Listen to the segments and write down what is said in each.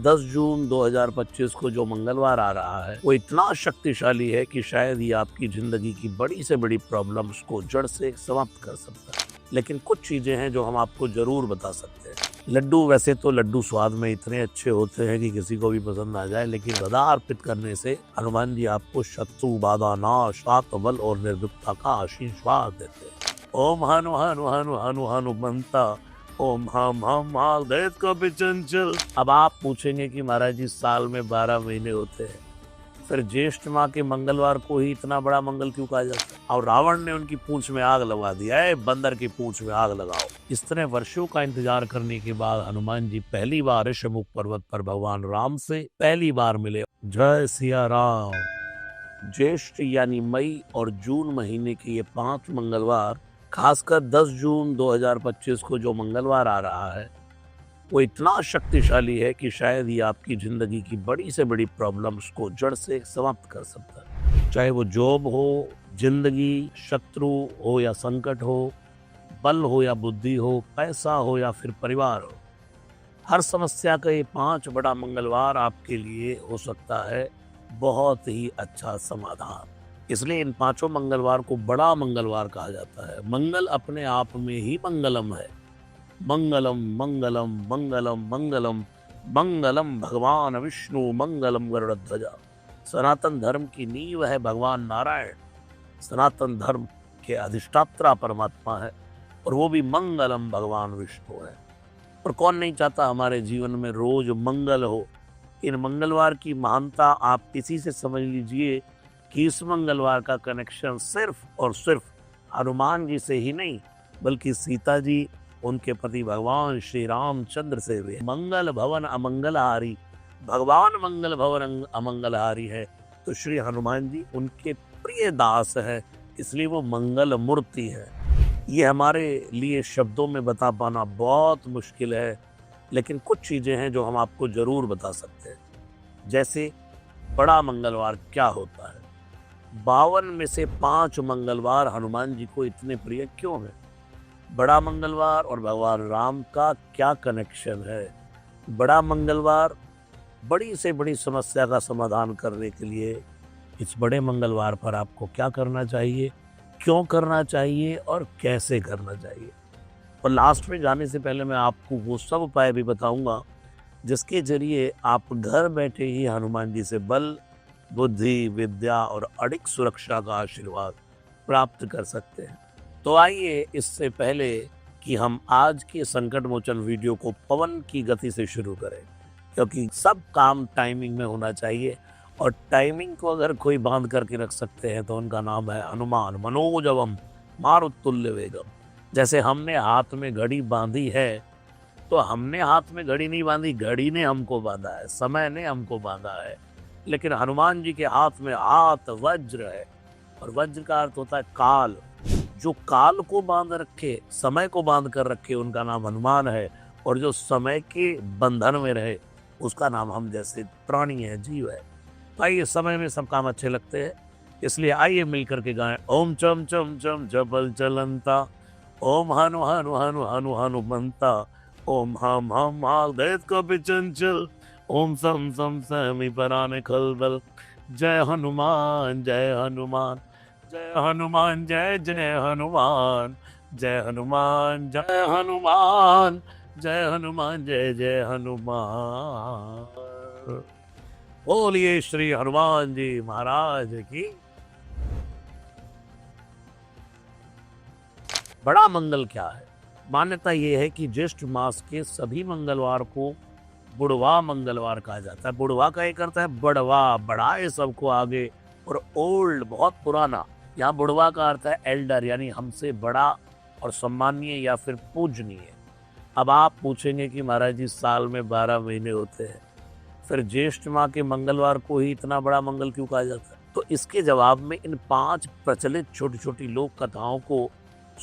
10 जून 2025 को जो मंगलवार आ रहा है वो इतना शक्तिशाली है कि शायद ये आपकी जिंदगी की बड़ी से बड़ी प्रॉब्लम्स को जड़ से समाप्त कर सकता है। लेकिन कुछ चीजें हैं जो हम आपको जरूर बता सकते हैं। लड्डू, वैसे तो लड्डू स्वाद में इतने अच्छे होते हैं कि किसी को भी पसंद आ जाए, लेकिन गदा अर्पित करने से हनुमान जी आपको शत्रु बाधा नाश, आत्मबल और निर्भीकता का आशीर्वाद देते हैं। ओम हनु हनु हनु हनु हनुमंता, ओम हम महादेव का भी चंचल। अब आप पूछेंगे कि महाराज जी साल में 12 महीने होते हैं, फिर ज्येष्ठ माह के मंगलवार को ही इतना बड़ा मंगल क्यों कहा जाता है? और रावण ने उनकी पूंछ में आग लगा दिया है, बंदर की पूंछ में आग लगाओ। इस तरह वर्षों का इंतजार करने के बाद हनुमान जी पहली बार ऋषमुख पर्वत पर भगवान राम से पहली बार मिले। जय सिया राम। ज्येष्ठ यानी मई और जून महीने के ये 5 मंगलवार, खासकर 10 जून 2025 को जो मंगलवार आ रहा है वो इतना शक्तिशाली है कि शायद ये आपकी जिंदगी की बड़ी से बड़ी प्रॉब्लम्स को जड़ से समाप्त कर सकता है। चाहे वो जॉब हो, जिंदगी, शत्रु हो या संकट हो, बल हो या बुद्धि हो, पैसा हो या फिर परिवार हो, हर समस्या का ये 5 बड़ा मंगलवार आपके लिए हो सकता है बहुत ही अच्छा समाधान। इसलिए इन 5 मंगलवार को बड़ा मंगलवार कहा जाता है। मंगल अपने आप में ही मंगलम है। मंगलम मंगलम मंगलम मंगलम मंगलम भगवान विष्णु मंगलम गरुड़ध्वजा। सनातन धर्म की नींव है भगवान नारायण। सनातन धर्म के अधिष्ठाता परमात्मा है और वो भी मंगलम भगवान विष्णु है। और कौन नहीं चाहता हमारे जीवन में रोज मंगल हो। इन मंगलवार की महानता आप किसी से समझ लीजिए कि इस मंगलवार का कनेक्शन सिर्फ और सिर्फ हनुमान जी से ही नहीं, बल्कि सीता जी, उनके पति भगवान श्री रामचंद्र से हुए। मंगल भवन अमंगलहारी, भगवान मंगल भवन अमंगलहारी है तो श्री हनुमान जी उनके प्रिय दास है, इसलिए वो मंगल मूर्ति है। ये हमारे लिए शब्दों में बता पाना बहुत मुश्किल है, लेकिन कुछ चीजें हैं जो हम आपको जरूर बता सकते हैं। जैसे बड़ा मंगलवार क्या होता है, 52 में से 5 मंगलवार हनुमान जी को इतने प्रिय क्यों है, बड़ा मंगलवार और भगवान राम का क्या कनेक्शन है। बड़ा मंगलवार बड़ी से बड़ी समस्या का समाधान करने के लिए इस बड़े मंगलवार पर आपको क्या करना चाहिए, क्यों करना चाहिए और कैसे करना चाहिए। और लास्ट में जाने से पहले मैं आपको वो सब उपाय भी बताऊंगा जिसके जरिए आप घर बैठे ही हनुमान जी से बल, बुद्धि, विद्या और अडिग सुरक्षा का आशीर्वाद प्राप्त कर सकते हैं। तो आइए, इससे पहले कि हम आज के संकट मोचन वीडियो को पवन की गति से शुरू करें, क्योंकि सब काम टाइमिंग में होना चाहिए और टाइमिंग को अगर कोई बांध करके रख सकते हैं तो उनका नाम है हनुमान। मनोजवम मारुतुल्य वेगम। जैसे हमने हाथ में घड़ी बांधी है तो हमने हाथ में घड़ी नहीं बांधी, घड़ी ने हमको बांधा है, समय ने हमको बांधा है। लेकिन हनुमान जी के हाथ में हाथ वज्र है और वज्र का अर्थ होता है काल। जो काल को बांध रखे, समय को बांध कर रखे, उनका नाम हनुमान है। और जो समय के बंधन में रहे उसका नाम हम जैसे प्राणी है, जीव है। आइए, समय में सब काम अच्छे लगते हैं, इसलिए आइए मिलकर के गाएं। ओम चम चम चम जबल चलंता, ओम हनु हनु हनु हनु हनुमंता, ओम हम महादेव का भी चंचल, ओम सम सम सहमी पराने खलबल। जय हनुमान जय हनुमान जय हनुमान जय जय हनुमान, जय हनुमान जय हनुमान, जय हनुमान जय जय हनुमान। बोलिए श्री हनुमान जी महाराज की। बड़ा मंगल क्या है? मान्यता ये है कि ज्येष्ठ मास के सभी मंगलवार को बुढ़वा मंगलवार कहा जाता है। बुढ़वा का एक अर्थ है बड़वा, बढ़ाए सबको आगे, और ओल्ड बहुत पुराना। यहाँ बुढ़वा का अर्थ है एल्डर, यानी हमसे बड़ा और सम्मानीय या फिर पूजनीय। अब आप पूछेंगे कि महाराज जी साल में 12 महीने होते हैं, फिर ज्येष्ठ माह के मंगलवार को ही इतना बड़ा मंगल क्यों कहा जाता है? तो इसके जवाब में इन 5 प्रचलित छोटी छोटी लोक कथाओं को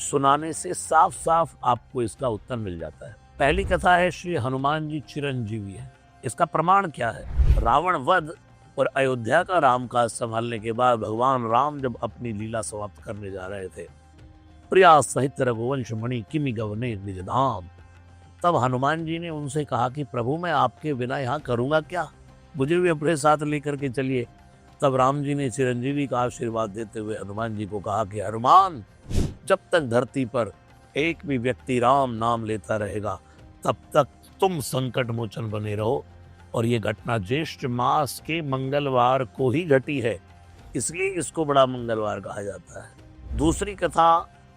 सुनाने से साफ साफ आपको इसका उत्तर मिल जाता है। पहली कथा है श्री हनुमान जी चिरंजीवी है। इसका प्रमाण क्या है? रावण वध और अयोध्या का रामकाज संभालने के बाद भगवान राम जब अपनी लीला समाप्त करने जा रहे थे, प्रिया सहित रघुवंश मणि किमि गवने निज धाम, तब हनुमान जी ने उनसे कहा कि प्रभु मैं आपके बिना यहाँ करूँगा क्या, मुझे भी अपने साथ लेकर के चलिए। तब राम जी ने चिरंजीवी का आशीर्वाद देते हुए हनुमान जी को कहा कि हनुमान, जब तक धरती पर एक भी व्यक्ति राम नाम लेता रहेगा तब तक तुम संकट मोचन बने रहो। और ये घटना ज्येष्ठ मास के मंगलवार को ही घटी है, इसलिए इसको बड़ा मंगलवार कहा जाता है। दूसरी कथा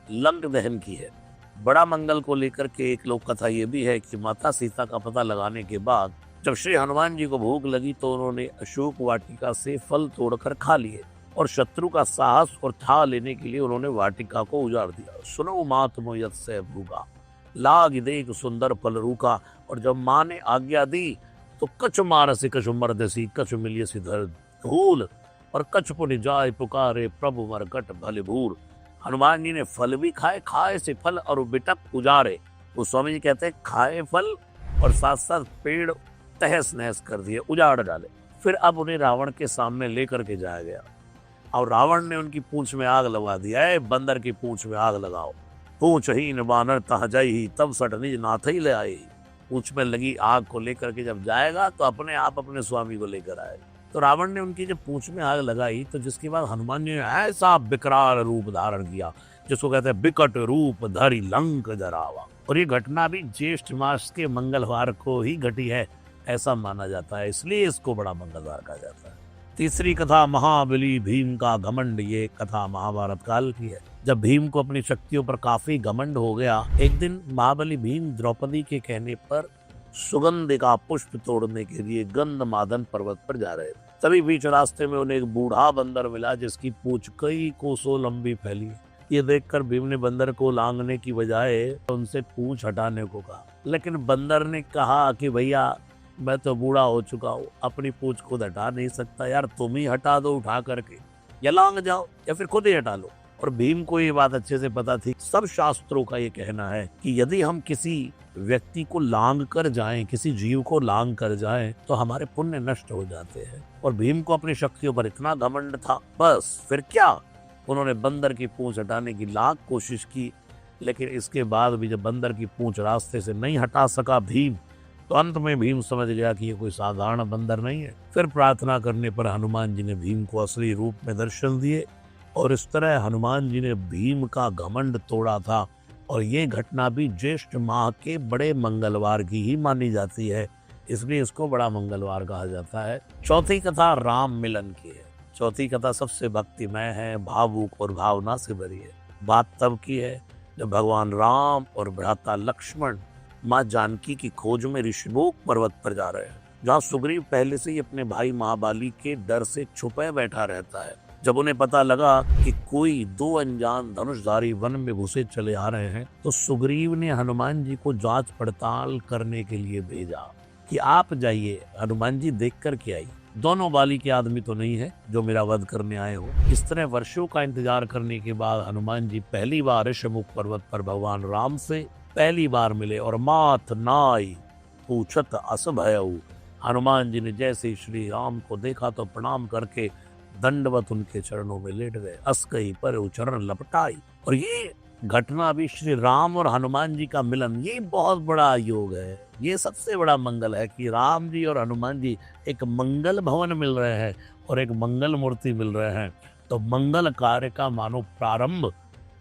लंक दहन की है। बड़ा मंगल को लेकर के एक लोक कथा ये भी है कि माता सीता का पता लगाने के बाद जब श्री हनुमान जी को भूख लगी तो उन्होंने अशोक वाटिका से फल तोड़कर खा लिए और शत्रु का साहस और ठा लेने के लिए उन्होंने वाटिका को उजाड़ दिया। सुनो मात मोयत से भूगा, लाग देख सुंदर फल रूखा। और जब माँ ने आज्ञा दी तो कछ मारसी कछ मर्दसी कछ मिलियसी धर धूल और कछ पुनि जाय पुकारे प्रभु मरकट भले भूल। हनुमान जी ने फल भी खाए, खाए से फल और बिटक उजारे। वो स्वामी जी कहते हैं खाए फल और साथ साथ पेड़ तहस नहस कर दिए, उजाड़ डाले। फिर अब उन्हें रावण के सामने लेकर के जाया गया और रावण ने उनकी पूंछ में आग लगा दिया है। बंदर की पूंछ में आग लगाओ, पूंछ ही बानर तह जाई तब सट निज नाथ ही ले आई। पूंछ में लगी आग को लेकर के जब जाएगा तो अपने आप अपने स्वामी को लेकर आएगा। तो रावण ने उनकी जब पूंछ में आग लगाई तो जिसके बाद हनुमान जी ने ऐसा विकराल रूप धारण किया जिसको कहते हैं बिकट रूप धरि लंक जरावा। और ये घटना भी ज्येष्ठ मास के मंगलवार को ही घटी है, ऐसा माना जाता है, इसलिए इसको बड़ा मंगलवार कहा जाता है। तीसरी कथा महाबली भीम का घमंड। ये कथा महाभारत काल की है। जब भीम को अपनी शक्तियों पर काफी घमंड हो गया, एक दिन महाबली भीम द्रौपदी के कहने पर सुगंध का पुष्प तोड़ने के लिए गंधमादन पर्वत पर जा रहे थे। तभी बीच रास्ते में उन्हें एक बूढ़ा बंदर मिला जिसकी पूंछ कई कोसों लंबी फैली। ये देखकर भीम ने बंदर को लांघने की बजाय उनसे पूंछ हटाने को कहा, लेकिन बंदर ने कहा कि भैया मैं तो बूढ़ा हो चुका हूँ, अपनी पूंछ खुद हटा नहीं सकता, यार तुम ही हटा दो उठा करके, या लांग जाओ या फिर खुद ही हटा लो। और भीम को ये बात अच्छे से पता थी। सब शास्त्रों का ये कहना है कि यदि हम किसी व्यक्ति को लांग कर जाएं, किसी जीव को लांग कर जाएं, तो हमारे पुण्य नष्ट हो जाते हैं। और भीम को अपनी शक्तियों पर इतना घमंड था, बस फिर क्या, उन्होंने बंदर की पूंछ हटाने की लाख कोशिश की, लेकिन इसके बाद भी जब बंदर की पूंछ रास्ते से नहीं हटा सका भीम, तो अंत में भीम समझ गया कि ये कोई साधारण बंदर नहीं है। फिर प्रार्थना करने पर हनुमान जी ने भीम को असली रूप में दर्शन दिए और इस तरह हनुमान जी ने भीम का घमंड तोड़ा था। और ये घटना भी ज्येष्ठ माह के बड़े मंगलवार की ही मानी जाती है, इसलिए इसको बड़ा मंगलवार कहा जाता है। चौथी कथा राम मिलन की है। चौथी कथा सबसे भक्तिमय है, भावुक और भावना से भरी है। बात तब की है जब भगवान राम और भ्राता लक्ष्मण माँ जानकी की खोज में ऋषिमुख पर्वत पर जा रहे हैं, जहाँ सुग्रीव पहले से ही अपने भाई महाबली के डर से छुपे बैठा रहता है। जब उन्हें पता लगा कि कोई दो अनजान धनुषधारी वन में घुसे चले आ रहे हैं, तो सुग्रीव ने हनुमान जी को जांच पड़ताल करने के लिए भेजा कि आप जाइए, हनुमान जी देख कर के आई, दोनों बाली के आदमी तो नहीं है जो मेरा वध करने आए हो। इस तरह वर्षों का इंतजार करने के बाद हनुमान जी पहली बार ऋषिमुख पर्वत पर भगवान राम से पहली बार मिले और माथ नाई पूछत अस भयऊ। हनुमान जी ने जैसे ही श्री राम को देखा तो प्रणाम करके दंडवत उनके चरणों में लेट गए, अस कही पर चरण लपटाई। और ये घटना भी श्री राम और हनुमान जी का मिलन, ये बहुत बड़ा योग है। ये सबसे बड़ा मंगल है कि राम जी और हनुमान जी एक मंगल भवन मिल रहे हैं और एक मंगल मूर्ति मिल रहे हैं। तो मंगल कार्य का मानो प्रारंभ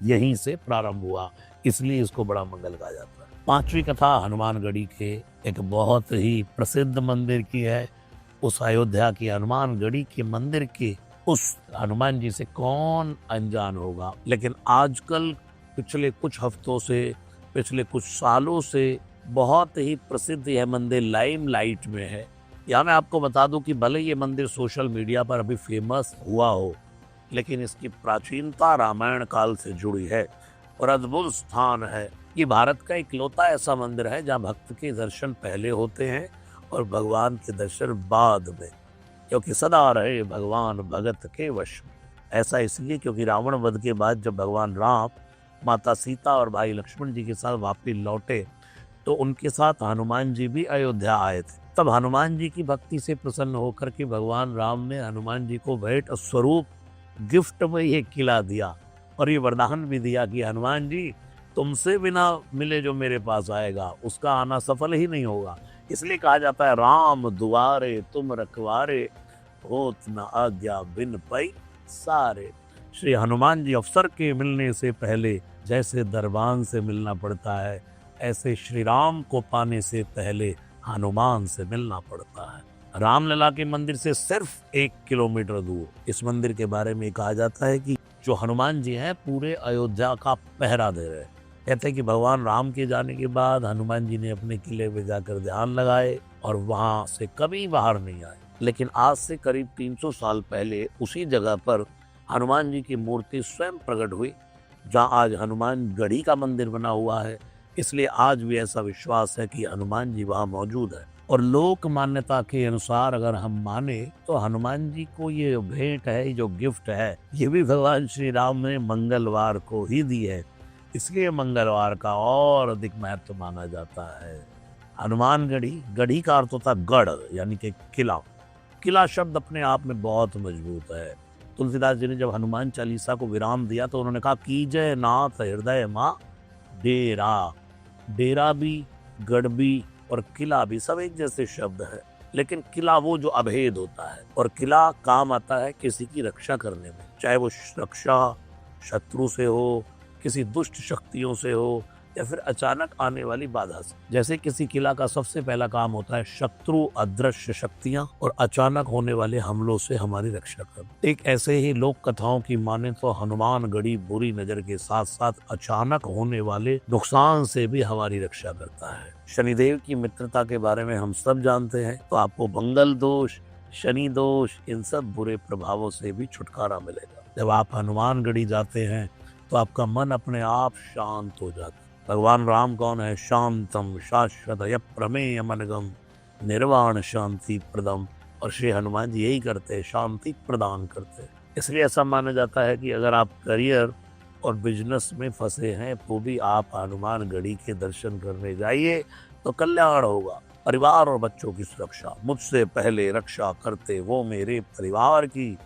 यहीं से प्रारंभ हुआ, इसलिए इसको बड़ा मंगल कहा जाता है। पांचवी कथा हनुमानगढ़ी के एक बहुत ही प्रसिद्ध मंदिर की है। उस अयोध्या की हनुमानगढ़ी के मंदिर के उस हनुमान जी से कौन अनजान होगा। लेकिन आजकल पिछले कुछ हफ्तों से, पिछले कुछ सालों से बहुत ही प्रसिद्ध यह मंदिर लाइमलाइट में है। यहाँ मैं आपको बता दूं कि भले ये मंदिर सोशल मीडिया पर अभी फेमस हुआ हो, लेकिन इसकी प्राचीनता रामायण काल से जुड़ी है और अद्भुत स्थान है। ये भारत का इकलौता ऐसा मंदिर है जहाँ भक्त के दर्शन पहले होते हैं और भगवान के दर्शन बाद में, क्योंकि सदा रहे भगवान भगत के वश में। ऐसा इसलिए क्योंकि रावण वध के बाद जब भगवान राम माता सीता और भाई लक्ष्मण जी के साथ वापस लौटे तो उनके साथ हनुमान जी भी अयोध्या आए थे। तब हनुमान जी की भक्ति से प्रसन्न होकर के भगवान राम ने हनुमान जी को भेंट स्वरूप गिफ्ट में ये किला दिया और ये वरदान भी दिया कि हनुमान जी तुमसे बिना मिले जो मेरे पास आएगा उसका आना सफल ही नहीं होगा। इसलिए कहा जाता है राम दुआरे तुम रखवारे, होत न आज्ञा बिन पै सारे। श्री हनुमान जी अफसर के मिलने से पहले जैसे दरबान से मिलना पड़ता है, ऐसे श्री राम को पाने से पहले हनुमान से मिलना पड़ता है। रामलला के मंदिर से सिर्फ 1 किलोमीटर दूर इस मंदिर के बारे में कहा जाता है कि जो हनुमान जी हैं पूरे अयोध्या का पहरा दे रहे हैं। कहते हैं कि भगवान राम के जाने के बाद हनुमान जी ने अपने किले में जाकर ध्यान लगाए और वहां से कभी बाहर नहीं आए। लेकिन आज से करीब 300 साल पहले उसी जगह पर हनुमान जी की मूर्ति स्वयं प्रकट हुई, जहां आज हनुमान गढ़ी का मंदिर बना हुआ है। इसलिए आज भी ऐसा विश्वास है कि हनुमान जी वहां मौजूद है। और लोक मान्यता के अनुसार अगर हम माने तो हनुमान जी को ये भेंट है, ये जो गिफ्ट है, ये भी भगवान श्री राम ने मंगलवार को ही दी है। इसलिए मंगलवार का और अधिक महत्व माना जाता है। हनुमान गढ़ी, गढ़ी का अर्थ होता है गढ़ यानी कि किला। किला शब्द अपने आप में बहुत मजबूत है। तुलसीदास जी ने जब हनुमान चालीसा को विराम दिया तो उन्होंने कहा कीजय नाथ हृदय माँ डेरा। डेरा भी, गढ़ भी और किला भी सब एक जैसे शब्द है, लेकिन किला वो जो अभेद होता है और किला काम आता है किसी की रक्षा करने में, चाहे वो रक्षा शत्रु से हो, किसी दुष्ट शक्तियों से हो या फिर अचानक आने वाली बाधा से। जैसे किसी किला का सबसे पहला काम होता है शत्रु अदृश्य शक्तियां और अचानक होने वाले हमलों से हमारी रक्षा करना। एक ऐसे ही लोक कथाओं की माने तो हनुमान गढ़ी बुरी नजर के साथ साथ अचानक होने वाले नुकसान से भी हमारी रक्षा करता है। शनिदेव की मित्रता के बारे में हम सब जानते हैं, तो आपको मंगल दोष, शनि दोष, इन सब बुरे प्रभावों से भी छुटकारा मिलेगा। जब आप हनुमान गढ़ी जाते हैं तो आपका मन अपने आप शांत हो जाता है। भगवान राम कौन है? शांतम शाश्वत प्रमेय मनगम निर्वाण शांति प्रदम। और श्री हनुमान जी यही करते हैं, शांति प्रदान करते हैं। इसलिए ऐसा माना जाता है कि अगर आप करियर और बिजनेस में फंसे हैं तो भी आप हनुमान गढ़ी के दर्शन करने जाइए तो कल्याण होगा। परिवार और बच्चों की सुरक्षा, मुझसे पहले रक्षा करते वो मेरे परिवार की,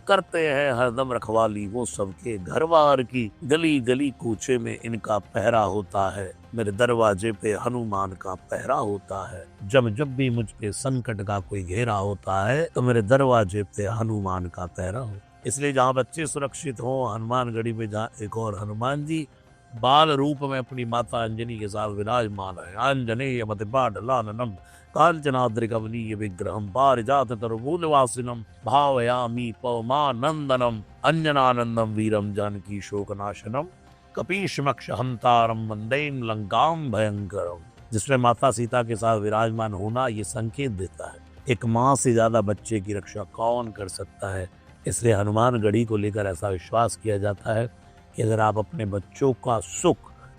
करते हैं हरदम रखवाली वो सबके घरवार की। गली गली कूचे में इनका पहरा होता है, मेरे दरवाजे पे हनुमान का पहरा होता है। जब जब भी मुझ पे संकट का कोई घेरा होता है तो मेरे दरवाजे पे हनुमान का पहरा हो। इसलिए जहाँ बच्चे सुरक्षित हो, हनुमान गढ़ी में जहाँ एक और हनुमान जी बाल रूप में अपनी माता अंजनी के साथ विराजमान है। अंजनेय मतिपाटलाननम कांचनाद्रिकमनीय विग्रहम पारिजात तरुमूलवासिनम भावयामि पवमानंदनम अंजनानंदम वीरम जानकी शोकनाशनम कपीशमक्ष हंतारम वंदेन लंकाम भयंकरम। जिसमें माता सीता के साथ विराजमान होना ये संकेत देता है एक माँ से ज्यादा बच्चे की रक्षा कौन कर सकता है। इसलिए हनुमान गढ़ी को लेकर ऐसा विश्वास किया जाता है कि अगर आप अपने बच्चों का सुख,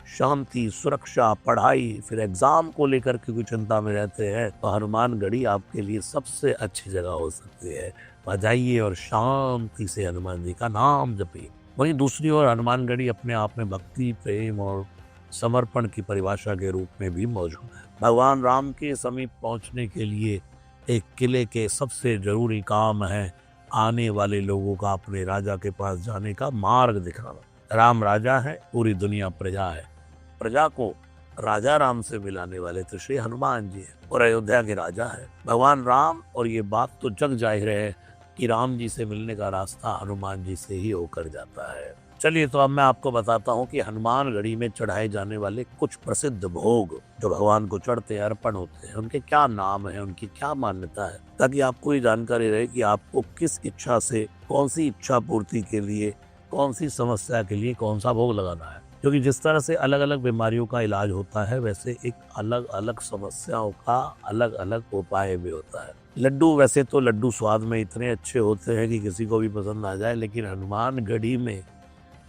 शांति, सुरक्षा, पढ़ाई, फिर एग्जाम को लेकर के कोई चिंता में रहते हैं तो हनुमान गढ़ी आपके लिए सबसे अच्छी जगह हो सकती है। वहाँ जाइए और शांति से हनुमान जी का नाम जपिए। वहीं दूसरी ओर हनुमान गढ़ी अपने आप में भक्ति, प्रेम और समर्पण की परिभाषा के रूप में भी मौजूद है। भगवान राम के समीप पहुंचने के लिए एक किले के सबसे जरूरी काम है आने वाले लोगों का अपने राजा के पास जाने का मार्ग दिखाना। राम राजा है, पूरी दुनिया प्रजा है। प्रजा को राजा राम से मिलाने वाले तो श्री हनुमान जी हैं और अयोध्या के राजा है भगवान राम। और ये बात तो जग जाहिर है कि राम जी से मिलने का रास्ता हनुमान जी से ही होकर जाता है। चलिए तो अब मैं आपको बताता हूँ कि हनुमान गढ़ी में चढ़ाए जाने वाले कुछ प्रसिद्ध भोग जो भगवान को चढ़ते हैं, अर्पण होते हैं, उनके क्या नाम है, उनकी क्या मान्यता है, ताकि आपको ये जानकारी रहे कि आपको किस इच्छा से, कौन सी इच्छा पूर्ति के लिए, कौन सी समस्या के लिए कौन सा भोग लगाना है। क्योंकि जिस तरह से अलग अलग बीमारियों का इलाज होता है वैसे एक अलग अलग समस्याओं का अलग अलग उपाय भी होता है। लड्डू, वैसे तो लड्डू स्वाद में इतने अच्छे होते हैं कि किसी को भी पसंद आ जाए, लेकिन हनुमान गढ़ी में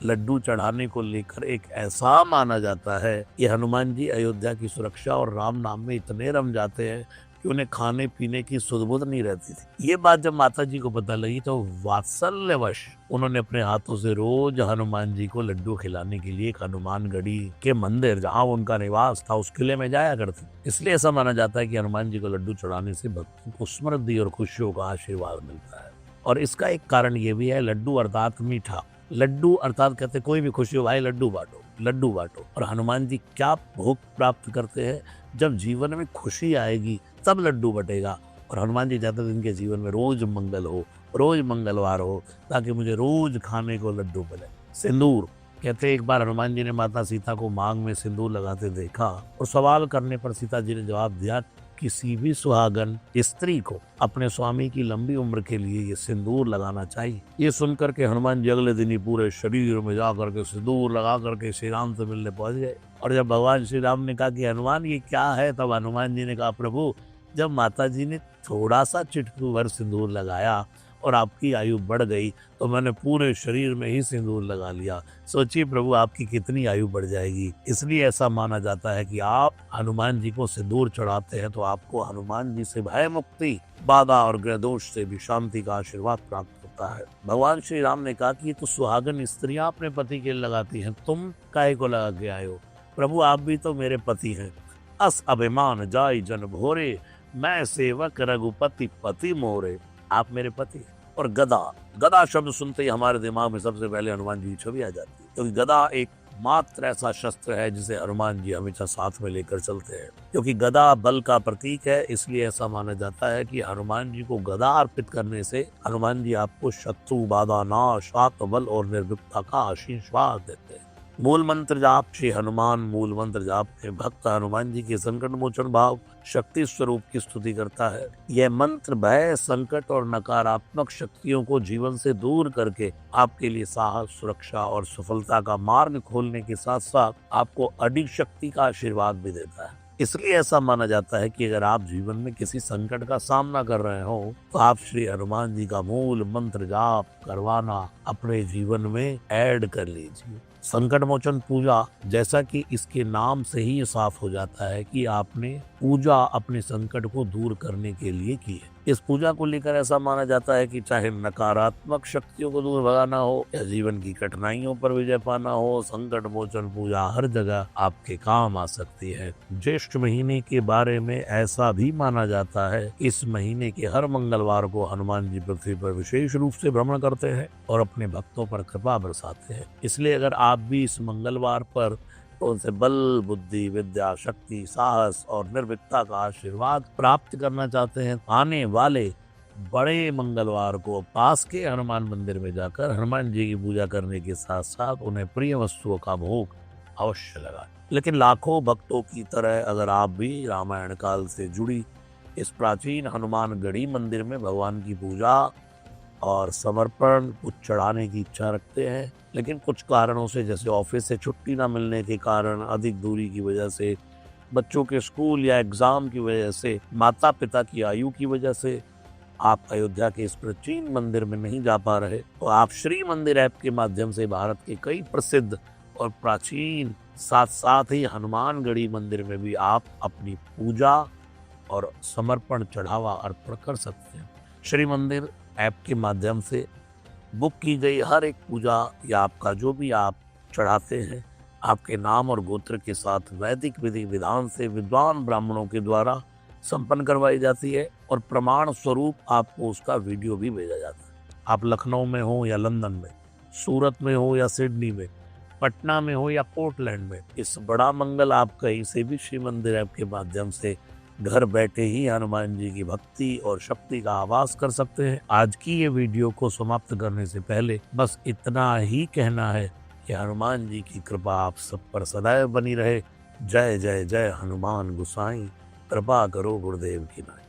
लड्डू चढ़ाने को लेकर एक ऐसा माना जाता है कि हनुमान जी अयोध्या की सुरक्षा और राम नाम में इतने रम जाते हैं कि उन्हें खाने पीने की सुध-बुध नहीं रहती थी। ये बात जब माता जी को पता लगी तो वात्सल्यवश उन्होंने अपने हाथों से रोज हनुमान जी को लड्डू खिलाने के लिए एक हनुमान गढ़ी के मंदिर, जहाँ उनका निवास था, उस किले में जाया करते। इसलिए ऐसा माना जाता है कि हनुमान जी को लड्डू चढ़ाने से भक्तों को समृद्धि और खुशियों का आशीर्वाद मिलता है। और इसका एक कारण ये भी है, लड्डू अर्थात मीठा। लड्डू अर्थात कहते कोई भी खुशी हो भाई लड्डू बांटो, लड्डू बांटो। और हनुमान जी क्या भोग प्राप्त करते हैं, जब जीवन में खुशी आएगी तब लड्डू बटेगा। और हनुमान जी चाहते थे इनके जीवन में रोज मंगल हो, रोज मंगलवार हो, ताकि मुझे रोज खाने को लड्डू मिले। सिंदूर, कहते एक बार हनुमान जी ने माता सीता को मांग में सिंदूर लगाते देखा और सवाल करने पर सीता जी ने जवाब दिया, किसी भी सुहागन स्त्री को अपने स्वामी की लंबी उम्र के लिए ये सिंदूर लगाना चाहिए। ये सुनकर के हनुमान जी अगले दिन ही पूरे शरीर में जा करके सिंदूर लगा करके श्री राम से मिलने पहुंच गए। और जब भगवान श्री राम ने कहा कि हनुमान ये क्या है, तब हनुमान जी ने कहा, प्रभु जब माता जी ने थोड़ा सा चिटकू भर सिंदूर लगाया और आपकी आयु बढ़ गई तो मैंने पूरे शरीर में ही सिंदूर लगा लिया। सोचिए प्रभु आपकी कितनी आयु बढ़ जाएगी। इसलिए ऐसा माना जाता है कि आप हनुमान जी को सिंदूर चढ़ाते हैं तो आपको हनुमान जी से भय मुक्ति, बाधा और ग्रह दोष से भी शांति का आशीर्वाद प्राप्त होता है। भगवान श्री राम ने कहा कि तो सुहागन स्त्रियां अपने पति के लिए लगाती हैं, तुम काहे को लगा के आए हो? प्रभु आप भी तो मेरे पति हैं। अस अभिमान जाय जन भोरे, मैं सेवक रघुपति पति मोरे। आप मेरे पति। और गदा, गदा शब्द सुनते ही हमारे दिमाग में सबसे पहले हनुमान जी की छवि आ जाती है, क्योंकि गदा एक मात्र ऐसा शस्त्र है जिसे हनुमान जी हमेशा साथ में लेकर चलते हैं। क्योंकि गदा बल का प्रतीक है, इसलिए ऐसा माना जाता है कि हनुमान जी को गदा अर्पित करने से हनुमान जी आपको शत्रु, बाधा, नाश, आत्मबल और निर्भीकता का आशीर्वाद देते हैं। मूल मंत्र जाप श्री हनुमान मूल मंत्र जाप में भक्त हनुमान जी के संकट मोचन भाव शक्ति स्वरूप की स्तुति करता है। यह मंत्र भय, संकट और नकारात्मक शक्तियों को जीवन से दूर करके आपके लिए साहस, सुरक्षा और सफलता का मार्ग खोलने के साथ साथ आपको अडिग शक्ति का आशीर्वाद भी देता है। इसलिए ऐसा माना जाता है कि अगर आप जीवन में किसी संकट का सामना कर रहे हो तो आप श्री हनुमान जी का मूल मंत्र जाप करवाना अपने जीवन में ऐड कर लीजिए। संकट मोचन पूजा, जैसा कि इसके नाम से ही साफ हो जाता है कि आपने पूजा अपने संकट को दूर करने के लिए की है। इस पूजा को लेकर ऐसा माना जाता है कि चाहे नकारात्मक शक्तियों को दूर भगाना हो या जीवन की कठिनाइयों पर विजय पाना हो, संकट मोचन पूजा हर जगह आपके काम आ सकती है। ज्येष्ठ महीने के बारे में ऐसा भी माना जाता है, इस महीने के हर मंगलवार को हनुमान जी पृथ्वी पर विशेष रूप से भ्रमण करते हैं और अपने भक्तों पर कृपा बरसाते हैं। इसलिए अगर आप भी इस मंगलवार पर तो उनसे बल, बुद्धि, विद्या, शक्ति, साहस और निर्भीकता का आशीर्वाद प्राप्त करना चाहते हैं, आने वाले बड़े मंगलवार को पास के हनुमान मंदिर में जाकर हनुमान जी की पूजा करने के साथ साथ उन्हें प्रिय वस्तुओं का भोग अवश्य लगाएं। लेकिन लाखों भक्तों की तरह अगर आप भी रामायण काल से जुड़ी इस प्राचीन हनुमानगढ़ी मंदिर में भगवान की पूजा और समर्पण कुछ चढ़ाने की इच्छा रखते हैं, लेकिन कुछ कारणों से जैसे ऑफिस से छुट्टी ना मिलने के कारण, अधिक दूरी की वजह से, बच्चों के स्कूल या एग्जाम की वजह से, माता पिता की आयु की वजह से आप अयोध्या के इस प्राचीन मंदिर में नहीं जा पा रहे, तो आप श्री मंदिर ऐप के माध्यम से भारत के कई प्रसिद्ध और प्राचीन साथ साथ ही हनुमानगढ़ी मंदिर में भी आप अपनी पूजा और समर्पण चढ़ावा अर्पण कर सकते हैं। श्री मंदिर ऐप के माध्यम से बुक की गई हर एक पूजा या आपका जो भी आप चढ़ाते हैं आपके नाम और गोत्र के साथ वैदिक विधि विधान से विद्वान ब्राह्मणों के द्वारा संपन्न करवाई जाती है और प्रमाण स्वरूप आपको उसका वीडियो भी भेजा जाता है। आप लखनऊ में हो या लंदन में, सूरत में हो या सिडनी में, पटना में हो या पोर्टलैंड में, इस बड़ा मंगल आप कहीं से भी श्री मंदिर ऐप के माध्यम से घर बैठे ही हनुमान जी की भक्ति और शक्ति का आभास कर सकते हैं। आज की ये वीडियो को समाप्त करने से पहले बस इतना ही कहना है कि हनुमान जी की कृपा आप सब पर सदैव बनी रहे। जय जय जय हनुमान गुसाई, कृपा करो गुरुदेव की नाई।